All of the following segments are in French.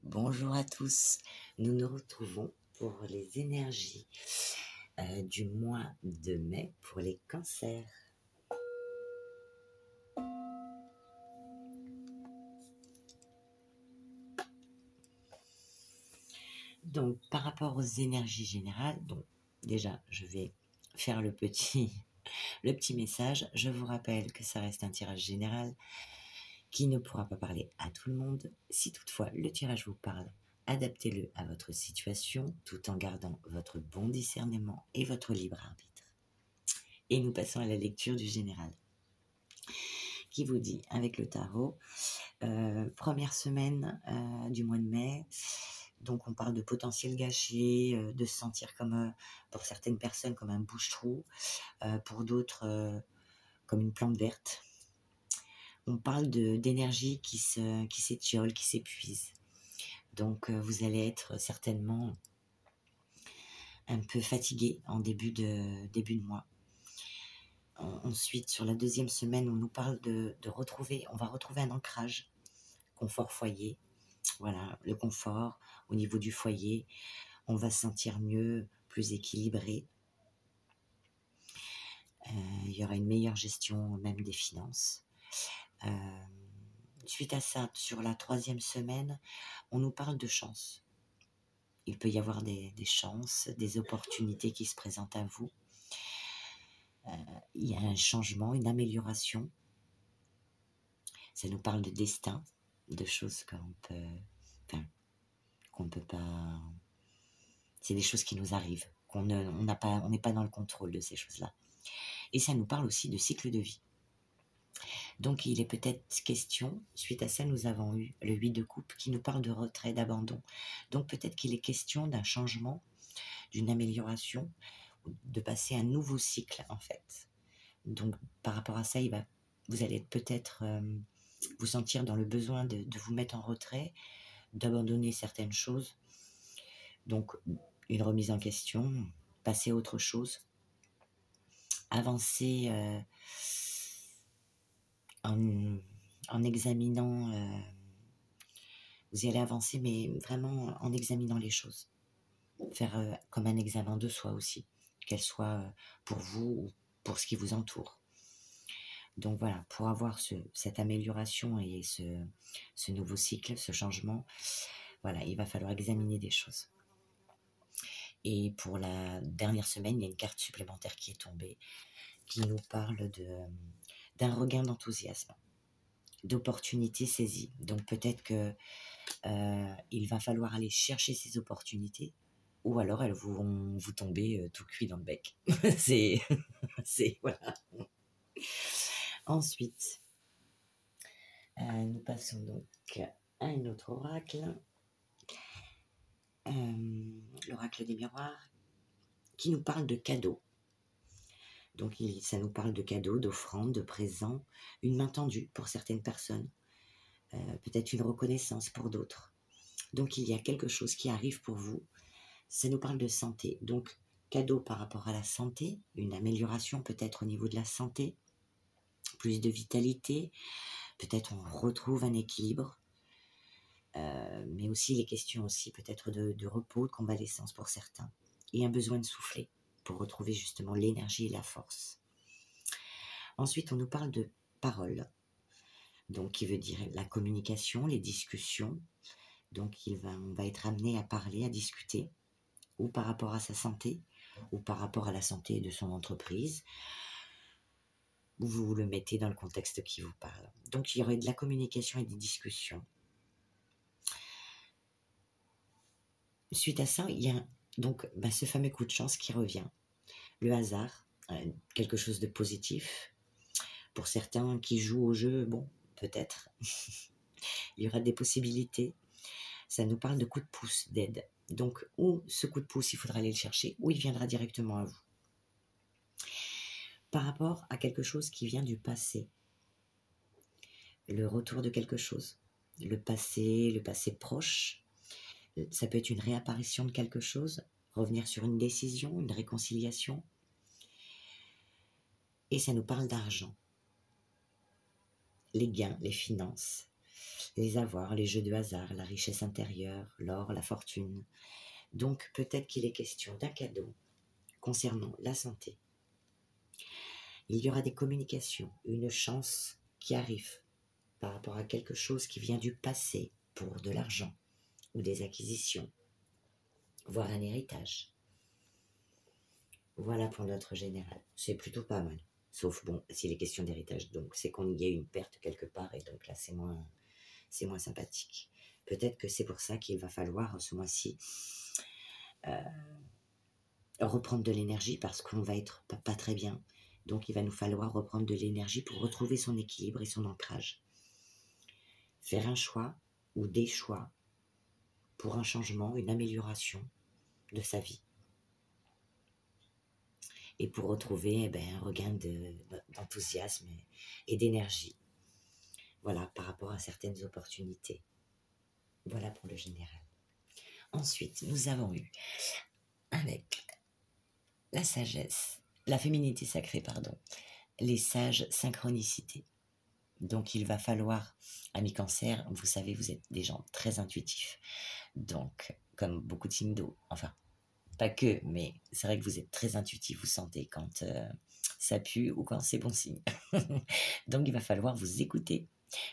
Bonjour à tous, nous nous retrouvons pour les énergies du mois de mai pour les cancers. Donc par rapport aux énergies générales, donc déjà je vais faire le petit message. Je vous rappelle que ça reste un tirage général qui ne pourra pas parler à tout le monde. Si toutefois le tirage vous parle, adaptez-le à votre situation tout en gardant votre bon discernement et votre libre arbitre. Et nous passons à la lecture du général, qui vous dit, avec le tarot, première semaine du mois de mai, donc on parle de potentiel gâché, de se sentir comme, pour certaines personnes, comme un bouche-trou, pour d'autres, comme une plante verte. On parle d'énergie qui s'étiole, qui s'épuise. Donc vous allez être certainement un peu fatigué en début de mois. Ensuite, sur la deuxième semaine, on nous parle on va retrouver un ancrage, confort foyer. Voilà, le confort au niveau du foyer, on va se sentir mieux, plus équilibré. Il y aura une meilleure gestion même des finances. Suite à ça, sur la troisième semaine, on nous parle de chance. Il peut y avoir des chances, des opportunités qui se présentent à vous. Il y a un changement, une amélioration. Ça nous parle de destin, de choses qu'on ne peut pas... C'est des choses qui nous arrivent, on n'est pas dans le contrôle de ces choses-là. Et ça nous parle aussi de cycle de vie. Donc il est peut-être question, suite à ça nous avons eu le 8 de coupe qui nous parle de retrait, d'abandon. Donc peut-être qu'il est question d'un changement, d'une amélioration, de passer un nouveau cycle en fait. Donc par rapport à ça, vous allez peut-être vous sentir dans le besoin de vous mettre en retrait, d'abandonner certaines choses. Donc une remise en question, passer à autre chose, avancer en examinant, vous y allez avancer, mais vraiment en examinant les choses. Faire comme un examen de soi aussi, qu'elle soit pour vous ou pour ce qui vous entoure. Donc voilà, pour avoir cette amélioration et ce nouveau cycle, ce changement, voilà, il va falloir examiner des choses. Et pour la dernière semaine, il y a une carte supplémentaire qui est tombée, qui nous parle d'un regain d'enthousiasme, d'opportunités saisies. Donc peut-être que il va falloir aller chercher ces opportunités, ou alors elles vont vous tomber tout cuit dans le bec. c'est voilà. Ensuite, nous passons donc à un autre oracle, l'oracle des miroirs, qui nous parle de cadeaux. Donc ça nous parle de cadeaux, d'offrandes, de présents, une main tendue pour certaines personnes, peut-être une reconnaissance pour d'autres. Donc il y a quelque chose qui arrive pour vous. Ça nous parle de santé. Donc cadeau par rapport à la santé, une amélioration peut-être au niveau de la santé, plus de vitalité, peut-être on retrouve un équilibre, mais aussi les questions aussi peut-être de repos, de convalescence pour certains, et un besoin de souffler pour retrouver justement l'énergie et la force. Ensuite, on nous parle de parole, donc qui veut dire la communication, les discussions. Donc on va être amené à parler, à discuter, ou par rapport à sa santé, ou par rapport à la santé de son entreprise. Vous le mettez dans le contexte qui vous parle. Donc il y aurait de la communication et des discussions. Suite à ça, il y a donc ce fameux coup de chance qui revient. Le hasard, quelque chose de positif. Pour certains qui jouent au jeu, bon, peut-être. Il y aura des possibilités. Ça nous parle de coup de pouce, d'aide. Donc, ou ce coup de pouce, il faudra aller le chercher, ou il viendra directement à vous. Par rapport à quelque chose qui vient du passé, le retour de quelque chose, le passé proche, ça peut être une réapparition de quelque chose, revenir sur une décision, une réconciliation, et ça nous parle d'argent, les gains, les finances, les avoirs, les jeux de hasard, la richesse intérieure, l'or, la fortune. Donc peut-être qu'il est question d'un cadeau concernant la santé. Il y aura des communications, une chance qui arrive par rapport à quelque chose qui vient du passé pour de l'argent ou des acquisitions, voire un héritage. Voilà pour notre général. C'est plutôt pas mal. Sauf, bon, s'il est question d'héritage, donc c'est qu'on y a une perte quelque part, et donc là, c'est moins sympathique. Peut-être que c'est pour ça qu'il va falloir, ce mois-ci, reprendre de l'énergie, parce qu'on va être pas très bien. Donc, il va nous falloir reprendre de l'énergie pour retrouver son équilibre et son ancrage. Faire un choix ou des choix pour un changement, une amélioration de sa vie. Et pour retrouver un regain d'enthousiasme et d'énergie. Voilà, par rapport à certaines opportunités. Voilà pour le général. Ensuite, nous avons eu, avec la sagesse, la féminité sacrée, pardon, les sages synchronicités. Donc, il va falloir, amis cancer, vous savez, vous êtes des gens très intuitifs. Donc, comme beaucoup de signes d'eau, enfin, pas que, mais c'est vrai que vous êtes très intuitif, vous sentez quand ça pue ou quand c'est bon signe. Donc, il va falloir vous écouter,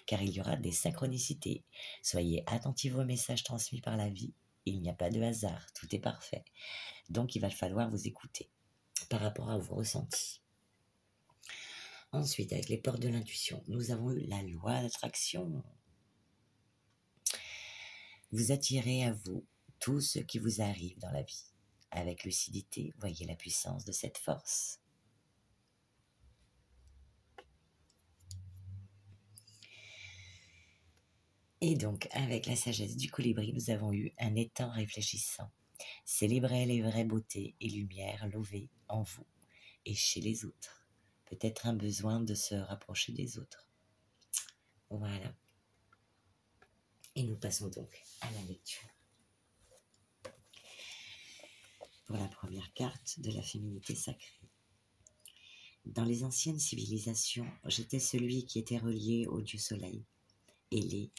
car il y aura des synchronicités. Soyez attentifs aux messages transmis par la vie. Il n'y a pas de hasard, tout est parfait. Donc, il va falloir vous écouter par rapport à vos ressentis. Ensuite, avec les portes de l'intuition, nous avons eu la loi d'attraction. Vous attirez à vous tout ce qui vous arrive dans la vie. Avec lucidité, voyez la puissance de cette force. Et donc, avec la sagesse du colibri, nous avons eu un étang réfléchissant. Célébrez les vraies beautés et lumières lovées en vous et chez les autres. Peut-être un besoin de se rapprocher des autres. Voilà. Et nous passons donc à la lecture. Pour la première carte de la féminité sacrée. Dans les anciennes civilisations, j'étais celui qui était relié au dieu soleil. Ailé,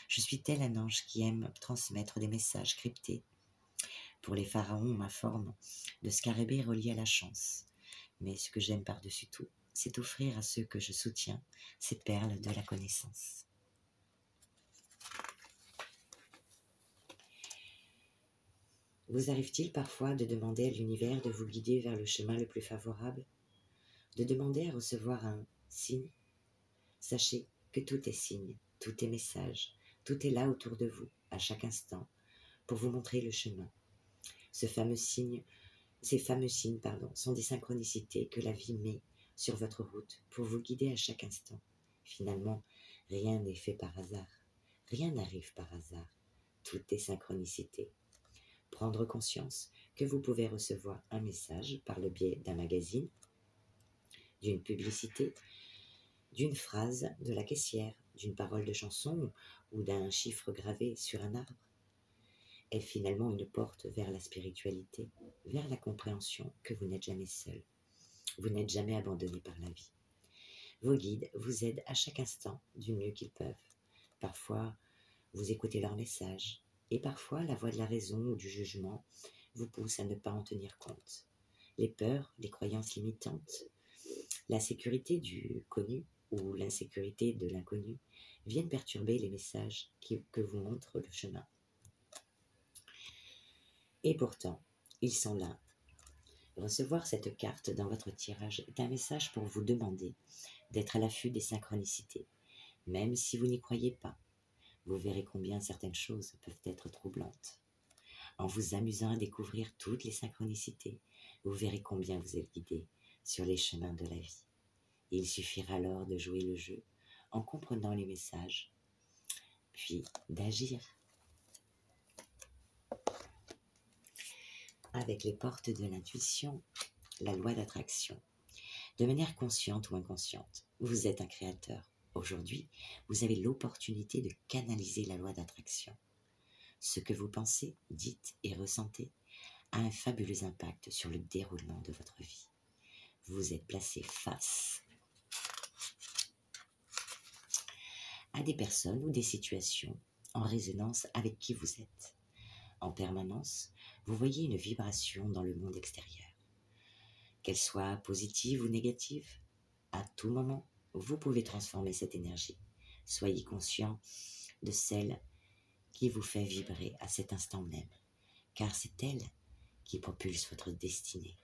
je suis tel un ange qui aime transmettre des messages cryptés. Pour les pharaons, ma forme de scarabée est reliée à la chance. Mais ce que j'aime par-dessus tout, c'est offrir à ceux que je soutiens ces perles de la connaissance. Vous arrive-t-il parfois de demander à l'univers de vous guider vers le chemin le plus favorable? De demander à recevoir un signe? Sachez que tout est signe, tout est message, tout est là autour de vous, à chaque instant, pour vous montrer le chemin. Ces fameux signes, sont des synchronicités que la vie met sur votre route pour vous guider à chaque instant. Finalement, rien n'est fait par hasard. Rien n'arrive par hasard. Tout est synchronicité. Prendre conscience que vous pouvez recevoir un message par le biais d'un magazine, d'une publicité, d'une phrase de la caissière, d'une parole de chanson ou d'un chiffre gravé sur un arbre, est finalement une porte vers la spiritualité, vers la compréhension que vous n'êtes jamais seul. Vous n'êtes jamais abandonné par la vie. Vos guides vous aident à chaque instant du mieux qu'ils peuvent. Parfois, vous écoutez leurs messages, et parfois la voix de la raison ou du jugement vous pousse à ne pas en tenir compte. Les peurs, les croyances limitantes, la sécurité du connu ou l'insécurité de l'inconnu viennent perturber les messages que vous montrent le chemin. Et pourtant, ils sont là. Recevoir cette carte dans votre tirage est un message pour vous demander d'être à l'affût des synchronicités. Même si vous n'y croyez pas, vous verrez combien certaines choses peuvent être troublantes. En vous amusant à découvrir toutes les synchronicités, vous verrez combien vous êtes guidé sur les chemins de la vie. Il suffira alors de jouer le jeu en comprenant les messages, puis d'agir. Avec les portes de l'intuition, la loi d'attraction. De manière consciente ou inconsciente, vous êtes un créateur. Aujourd'hui, vous avez l'opportunité de canaliser la loi d'attraction. Ce que vous pensez, dites et ressentez a un fabuleux impact sur le déroulement de votre vie. Vous êtes placé face à des personnes ou des situations en résonance avec qui vous êtes. En permanence, vous voyez une vibration dans le monde extérieur. Qu'elle soit positive ou négative, à tout moment, vous pouvez transformer cette énergie. Soyez conscient de celle qui vous fait vibrer à cet instant même, car c'est elle qui propulse votre destinée.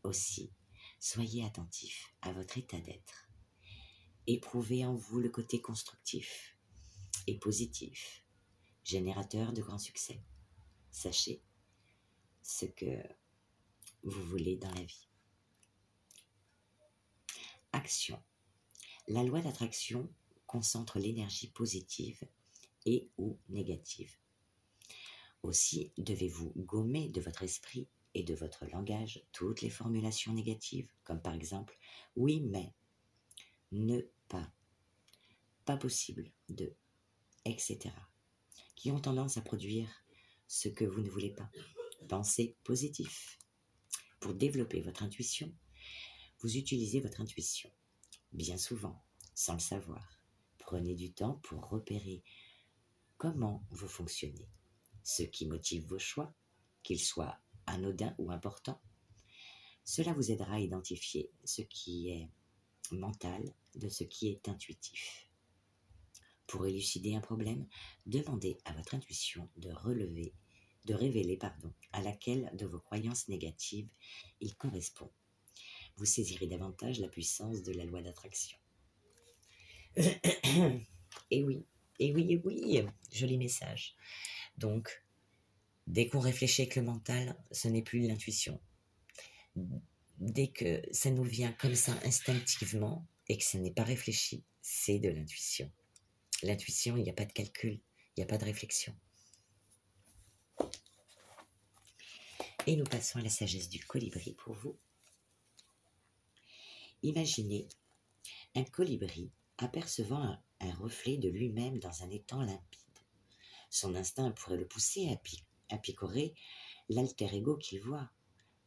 Aussi, soyez attentif à votre état d'être. Éprouvez en vous le côté constructif et positif, générateur de grands succès. Sachez ce que vous voulez dans la vie. Action. La loi d'attraction concentre l'énergie positive et ou négative. Aussi devez-vous gommer de votre esprit et de votre langage toutes les formulations négatives, comme par exemple « oui mais »,« ne pas »,« pas possible de », etc., qui ont tendance à produire ce que vous ne voulez pas. Pensez positif. Pour développer votre intuition, vous utilisez votre intuition. Bien souvent, sans le savoir, prenez du temps pour repérer comment vous fonctionnez, ce qui motive vos choix, qu'ils soient anodins ou importants. Cela vous aidera à identifier ce qui est mental de ce qui est intuitif. Pour élucider un problème, demandez à votre intuition de révéler à laquelle de vos croyances négatives il correspond. Vous saisirez davantage la puissance de la loi d'attraction. Et oui, joli message. Donc, dès qu'on réfléchit avec le mental, ce n'est plus de l'intuition. Dès que ça nous vient comme ça instinctivement et que ce n'est pas réfléchi, c'est de l'intuition. L'intuition, il n'y a pas de calcul, il n'y a pas de réflexion. Et nous passons à la sagesse du colibri pour vous. Imaginez un colibri apercevant un reflet de lui-même dans un étang limpide. Son instinct pourrait le pousser à picorer l'alter ego qu'il voit.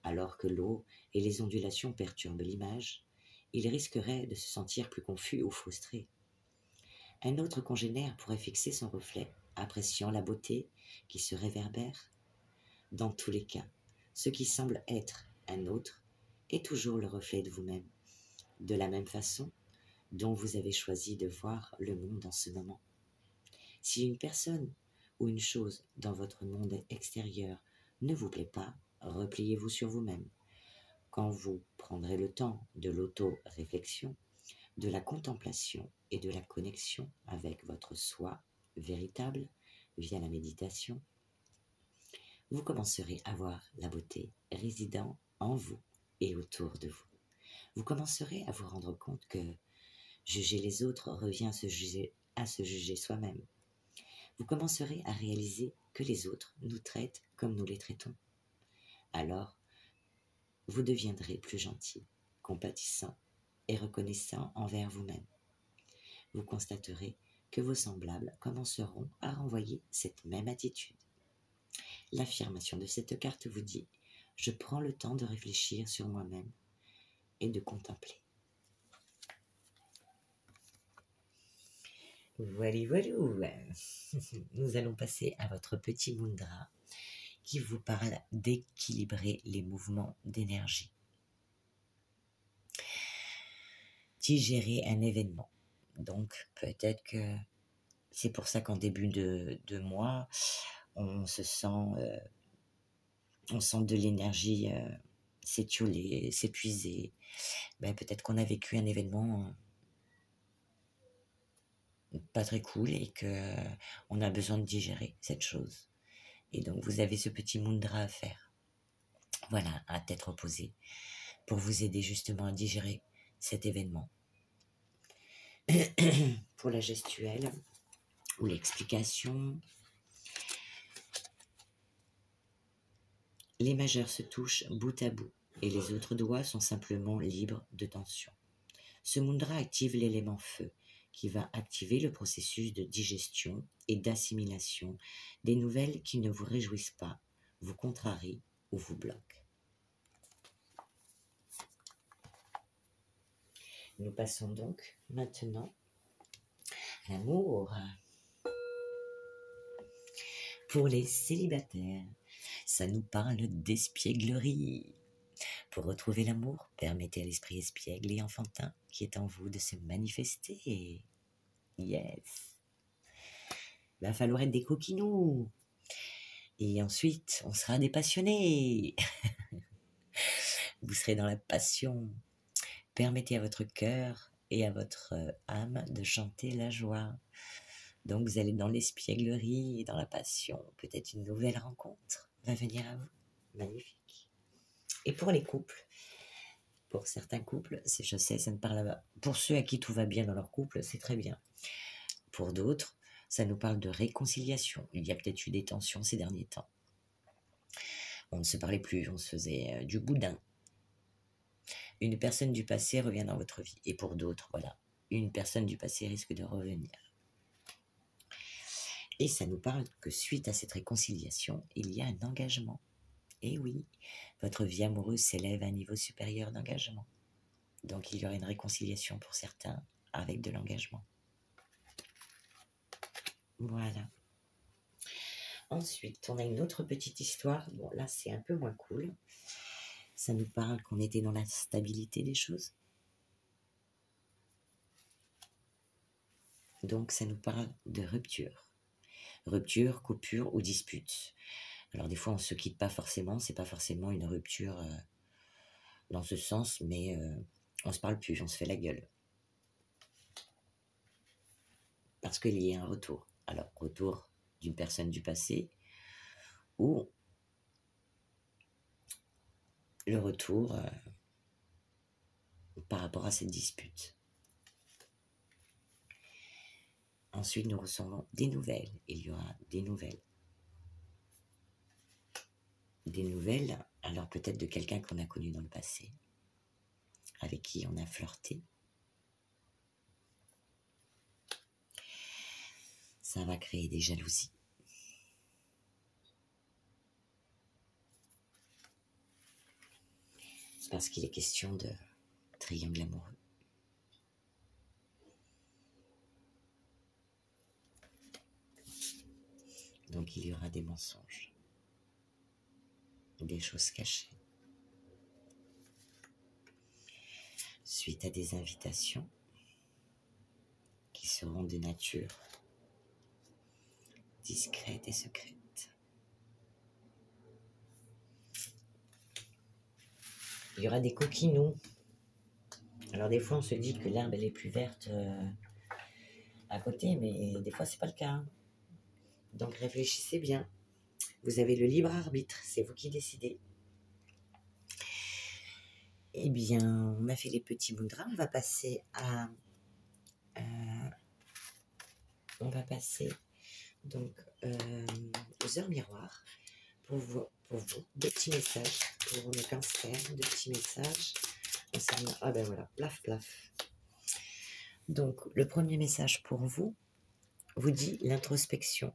Alors que l'eau et les ondulations perturbent l'image, il risquerait de se sentir plus confus ou frustré. Un autre congénère pourrait fixer son reflet, appréciant la beauté qui se réverbère. Dans tous les cas, ce qui semble être un autre est toujours le reflet de vous-même, de la même façon dont vous avez choisi de voir le monde en ce moment. Si une personne ou une chose dans votre monde extérieur ne vous plaît pas, repliez-vous sur vous-même. Quand vous prendrez le temps de l'auto-réflexion, de la contemplation et de la connexion avec votre soi véritable via la méditation, vous commencerez à voir la beauté résidant en vous et autour de vous. Vous commencerez à vous rendre compte que juger les autres revient à se juger soi-même. Vous commencerez à réaliser que les autres nous traitent comme nous les traitons. Alors, vous deviendrez plus gentil, compatissant et reconnaissant envers vous-même. Vous constaterez que vos semblables commenceront à renvoyer cette même attitude. L'affirmation de cette carte vous dit « Je prends le temps de réfléchir sur moi-même et de contempler ». Voilà. Nous allons passer à votre petit mudra qui vous parle d'équilibrer les mouvements d'énergie. Digérer un événement. Donc, peut-être que c'est pour ça qu'en début de mois, on sent de l'énergie s'étioler, s'épuiser. Peut-être qu'on a vécu un événement pas très cool et qu'on a besoin de digérer cette chose. Et donc, vous avez ce petit mudra à faire. Voilà, à tête reposée, pour vous aider justement à digérer cet événement. Pour la gestuelle ou l'explication, les majeurs se touchent bout à bout et les autres doigts sont simplement libres de tension. Ce mudra active l'élément feu qui va activer le processus de digestion et d'assimilation des nouvelles qui ne vous réjouissent pas, vous contrarient ou vous bloquent. Nous passons donc maintenant L'amour. Pour les célibataires, ça nous parle d'espièglerie. Pour retrouver l'amour, permettez à l'esprit espiègle et enfantin qui est en vous de se manifester. Yes. Va falloir être des coquinous. Et ensuite, on sera des passionnés. Vous serez dans la passion. Permettez à votre cœur et à votre âme de chanter la joie. Donc vous allez dans l'espièglerie et dans la passion. Peut-être une nouvelle rencontre va venir à vous. Magnifique. Et pour les couples, pour certains couples, je sais, ça ne parle pas. Pour ceux à qui tout va bien dans leur couple, c'est très bien. Pour d'autres, ça nous parle de réconciliation. Il y a peut-être eu des tensions ces derniers temps. On ne se parlait plus, on se faisait du boudin. Une personne du passé revient dans votre vie. Et pour d'autres, voilà, une personne du passé risque de revenir. Et ça nous parle que suite à cette réconciliation, il y a un engagement. Et oui, votre vie amoureuse s'élève à un niveau supérieur d'engagement. Donc il y aura une réconciliation pour certains avec de l'engagement. Voilà. Ensuite, on a une autre petite histoire. Bon, là, c'est un peu moins cool. Ça nous parle qu'on était dans la stabilité des choses. Donc, ça nous parle de rupture. Rupture, coupure ou dispute. Alors, des fois, on ne se quitte pas forcément. C'est pas forcément une rupture dans ce sens, mais on se parle plus, on se fait la gueule. Parce qu'il y a un retour. Alors, retour d'une personne du passé ou le retour par rapport à cette dispute. Ensuite, nous recevons des nouvelles. Il y aura des nouvelles. Des nouvelles, alors peut-être de quelqu'un qu'on a connu dans le passé, avec qui on a flirté. Ça va créer des jalousies. Parce qu'il est question de triangle amoureux. Donc il y aura des mensonges, des choses cachées. Suite à des invitations qui seront de nature discrète et secrète. Il y aura des coquinous. Alors des fois on se dit que l'herbe elle est plus verte à côté, mais des fois c'est pas le cas. Donc réfléchissez bien. Vous avez le libre arbitre, c'est vous qui décidez. Eh bien, on a fait les petits mudras, on va passer à... donc aux heures miroirs pour vous, deux petits messages pour le cancer, deux petits messages concernant... Ah ben voilà, plaf plaf. Donc le premier message pour vous dit l'introspection.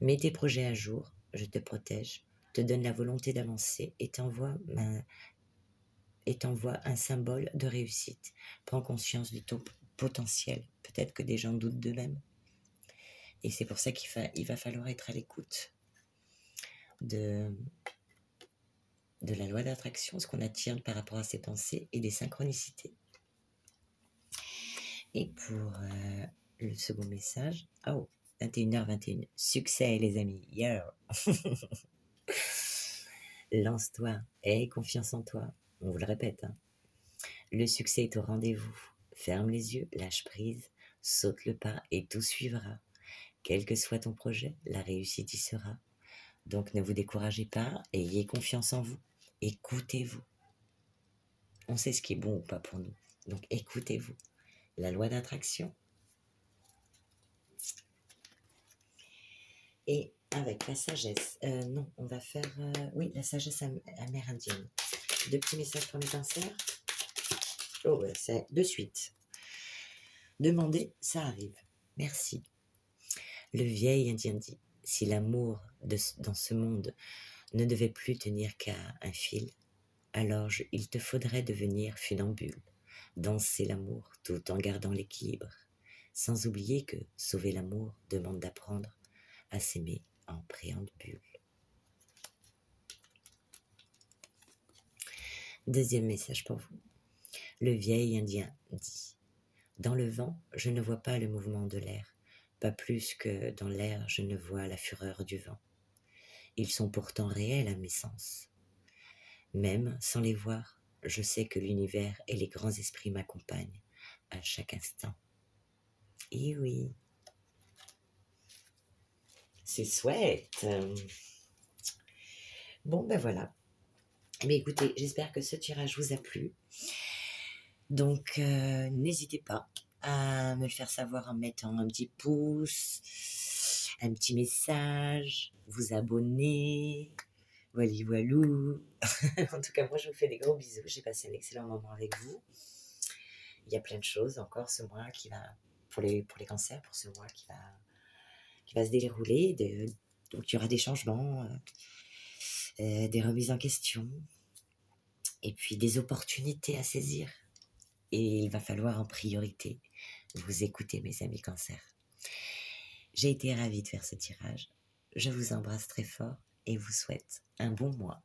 Mets tes projets à jour, je te protège, te donne la volonté d'avancer et t'envoie un symbole de réussite. Prends conscience de ton potentiel. Peut-être que des gens doutent d'eux-mêmes. Et c'est pour ça qu'il va falloir être à l'écoute de la loi d'attraction, ce qu'on attire par rapport à ses pensées et des synchronicités. Et pour le second message, 21h21, succès les amis, yeah. Lance-toi, aie confiance en toi, on vous le répète. Hein. Le succès est au rendez-vous, ferme les yeux, lâche prise, saute le pas et tout suivra. Quel que soit ton projet, la réussite y sera. Donc ne vous découragez pas, ayez confiance en vous, écoutez-vous. On sait ce qui est bon ou pas pour nous, donc écoutez-vous. La loi d'attraction. Et avec la sagesse, non, on va faire, oui, la sagesse amérindienne. Deux petits messages pour les cancers. Oh, ouais, c'est de suite. Demandez, ça arrive. Merci. Le vieil indien dit, si l'amour dans ce monde ne devait plus tenir qu'à un fil, alors il te faudrait devenir funambule, danser l'amour tout en gardant l'équilibre. sans oublier que sauver l'amour demande d'apprendre à s'aimer en préambule. Deuxième message pour vous. Le vieil Indien dit « Dans le vent, je ne vois pas le mouvement de l'air, pas plus que dans l'air je ne vois la fureur du vent. Ils sont pourtant réels à mes sens. Même sans les voir, je sais que l'univers et les grands esprits m'accompagnent à chaque instant. » Et oui, c'est chouette. Bon, ben voilà. Mais écoutez, j'espère que ce tirage vous a plu. Donc, n'hésitez pas à me le faire savoir en mettant un petit pouce, un petit message, vous abonner, voilà, voilou. En tout cas, moi, je vous fais des gros bisous. J'ai passé un excellent moment avec vous. Il y a plein de choses encore ce mois qui va, pour les cancers, pour ce mois qui va se dérouler. Donc, il y aura des changements, des remises en question, et puis des opportunités à saisir. Et il va falloir en priorité vous écouter, mes amis cancers. J'ai été ravie de faire ce tirage. Je vous embrasse très fort et vous souhaite un bon mois.